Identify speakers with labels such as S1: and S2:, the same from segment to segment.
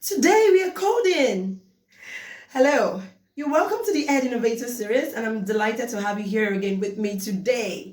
S1: Today we are coding. Hello, you're welcome to the Ed Innovator series, and I'm delighted to have you here again with me today.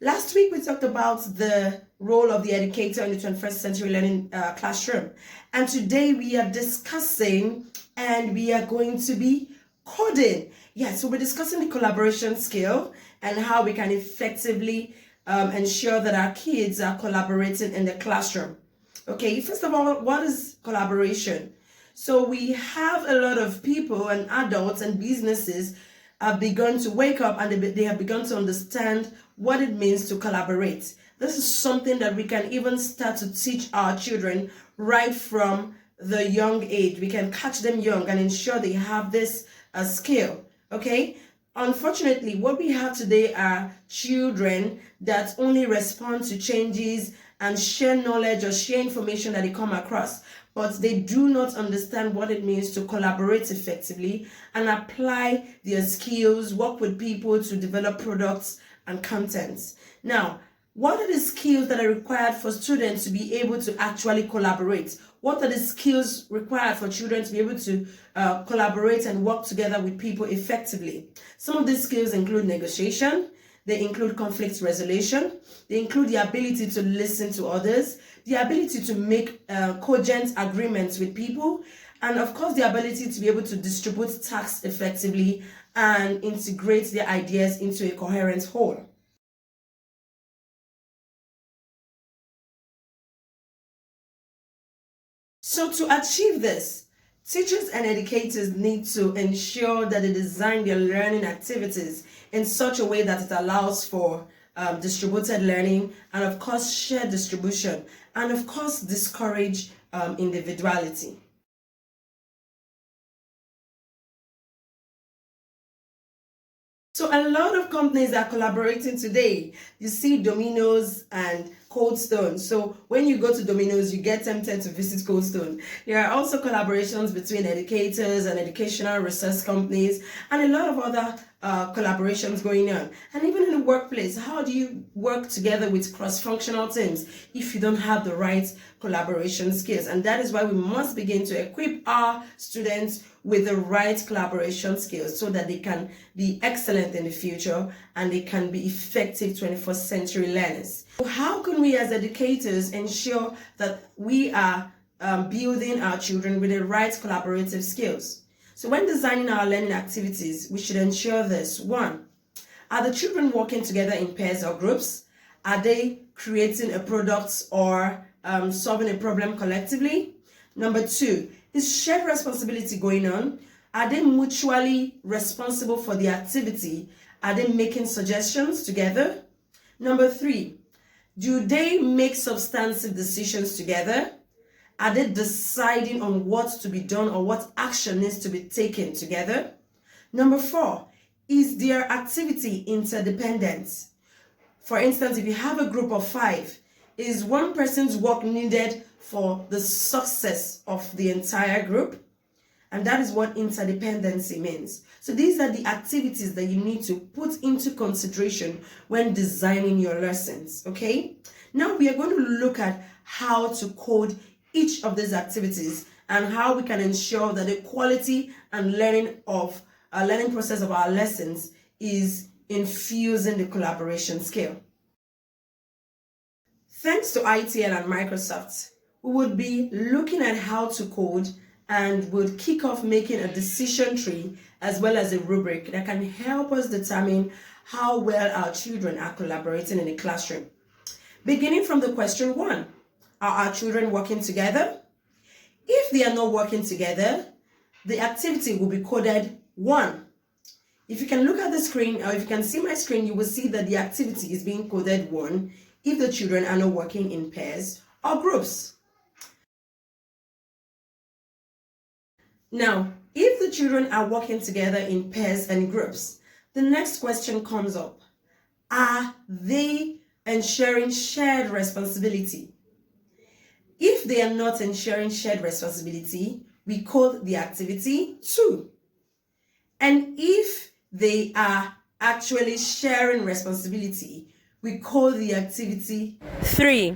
S1: Last week we talked about the role of the educator in the 21st century learning classroom, and today we are discussing and we are going to be coding. Yes, so we're discussing the collaboration skill and how we can effectively ensure that our kids are collaborating in the classroom. Okay, first of all, what is collaboration? So we have a lot of people and adults and businesses have begun to wake up and they have begun to understand what it means to collaborate. This is something that we can even start to teach our children right from the young age. We can catch them young and ensure they have this skill. Okay. Unfortunately, what we have today are children that only respond to changes and share knowledge or share information that they come across, but they do not understand what it means to collaborate effectively and apply their skills, work with people to develop products and contents. Now, what are the skills that are required for students to be able to actually collaborate? What are the skills required for children to be able to collaborate and work together with people effectively? Some of these skills include negotiation, they include conflict resolution, they include the ability to listen to others, the ability to make cogent agreements with people, and of course the ability to be able to distribute tasks effectively and integrate their ideas into a coherent whole. So to achieve this, teachers and educators need to ensure that they design their learning activities in such a way that it allows for distributed learning and of course shared distribution and of course discourage individuality. So a lot of companies are collaborating today. You see Domino's and Cold Stone. So when you go to Domino's, you get tempted to visit Cold Stone. There are also collaborations between educators and educational research companies and a lot of other collaborations going on. And even in the workplace, how do you work together with cross-functional teams if you don't have the right collaboration skills? And that is why we must begin to equip our students with the right collaboration skills so that they can be excellent in the future and they can be effective 21st century learners. So how can we as educators ensure that we are building our children with the right collaborative skills? So when designing our learning activities, we should ensure this. One, are the children working together in pairs or groups? Are they creating a product or solving a problem collectively? Number two, is shared responsibility going on? Are they mutually responsible for the activity? Are they making suggestions together? Number three, do they make substantive decisions together? Are they deciding on what to be done or what action needs to be taken together? Number four, is their activity interdependent? For instance, if you have a group of 5, is one person's work needed for the success of the entire group? And that is what interdependency means. So these are the activities that you need to put into consideration when designing your lessons, okay? Now we are going to look at how to code each of these activities and how we can ensure that the quality and learning process of our lessons is infusing the collaboration skill. Thanks to ITL and Microsoft, we would be looking at how to code and would kick off making a decision tree as well as a rubric that can help us determine how well our children are collaborating in the classroom. Beginning from the question 1, are our children working together? If they are not working together, the activity will be coded 1. If you can look at the screen, or if you can see my screen, you will see that the activity is being coded 1 if the children are not working in pairs or groups. Now, if the children are working together in pairs and groups, the next question comes up. Are they ensuring shared responsibility? If they are not ensuring shared responsibility, we code the activity 2. And if they are actually sharing responsibility, we call the activity 3.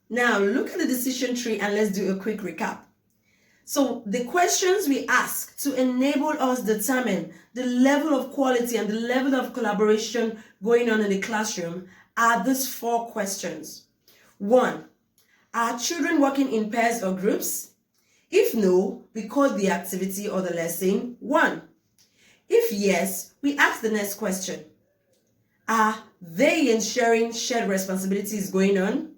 S1: Now look at the decision tree and let's do a quick recap. So the questions we ask to enable us determine the level of quality and the level of collaboration going on in the classroom are these 4 questions. 1. Are children working in pairs or groups? If no, we call the activity or the lesson 1. If yes, we ask the next question. Are they ensuring shared responsibilities going on?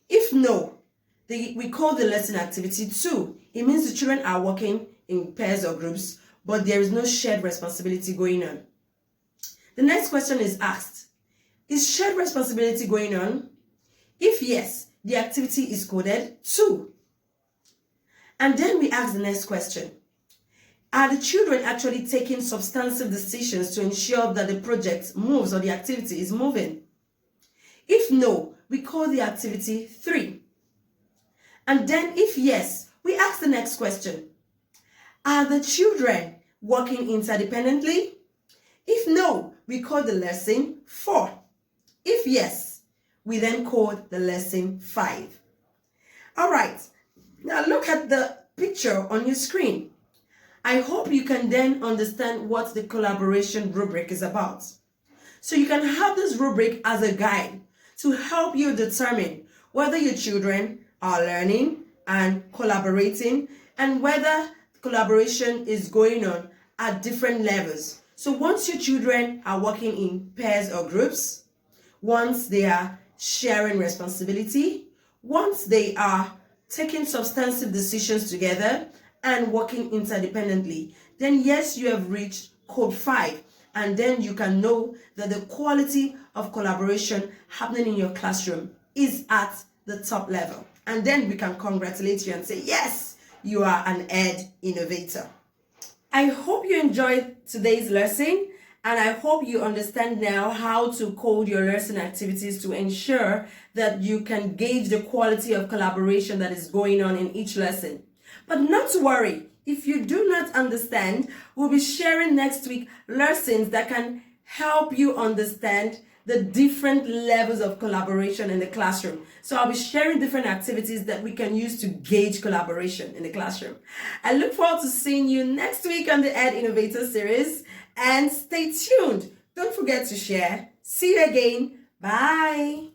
S1: If no, we call the lesson activity 2. It means the children are working in pairs or groups, but there is no shared responsibility going on. The next question is asked. Is shared responsibility going on? If yes, the activity is coded 2. And then we ask the next question. Are the children actually taking substantive decisions to ensure that the project moves or the activity is moving? If no, we call the activity 3. And then if yes, we ask the next question. Are the children working interdependently? If no, we call the lesson 4. If yes, we then call the lesson 5. All right, now look at the picture on your screen. I hope you can then understand what the collaboration rubric is about. So you can have this rubric as a guide to help you determine whether your children are learning and collaborating and whether collaboration is going on at different levels. So once your children are working in pairs or groups, once they are sharing responsibility, once they are taking substantive decisions together and working interdependently, then yes, you have reached code 5. And then you can know that the quality of collaboration happening in your classroom is at the top level. And then we can congratulate you and say, yes, you are an Ed Innovator. I hope you enjoyed today's lesson, and I hope you understand now how to code your lesson activities to ensure that you can gauge the quality of collaboration that is going on in each lesson. But not to worry, if you do not understand, we'll be sharing next week lessons that can help you understand the different levels of collaboration in the classroom. So I'll be sharing different activities that we can use to gauge collaboration in the classroom. I look forward to seeing you next week on the Ed Innovator series, and stay tuned. Don't forget to share. See you again. Bye.